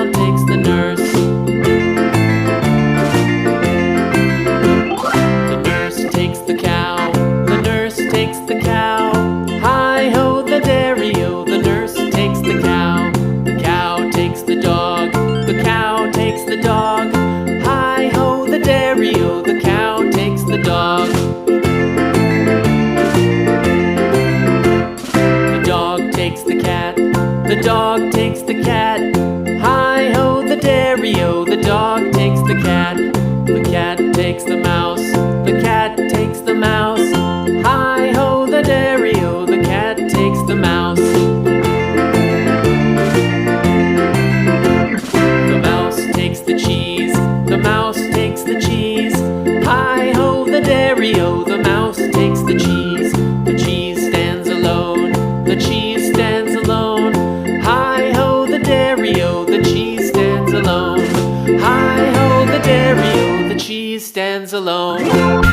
cow takes the nurse. The nurse takes the cow. The nurse takes the cow. Hi-ho the dairy-o, the nurse takes the cow. The cow takes the dog. The cow takes the dog. Hi-ho the dairy-o, the cow takes the dog. The dog takes the cat. The dog takes the cat. Hi-ho the dairy-o, the dog takes the cat. The cat takes the mouse. The cat takes the mouse. Hi-ho the dairy-o, the cat takes the mouse. The mouse takes the cheese. The mouse takes the cheese. Hi-ho the dairy-o, the mouse takes the cheese. The cheese stands alone. The cheese stands alone. Hi-ho the dairy-o, the cheese stands alone. Hi-ho the dairy-o, the cheese stands alone.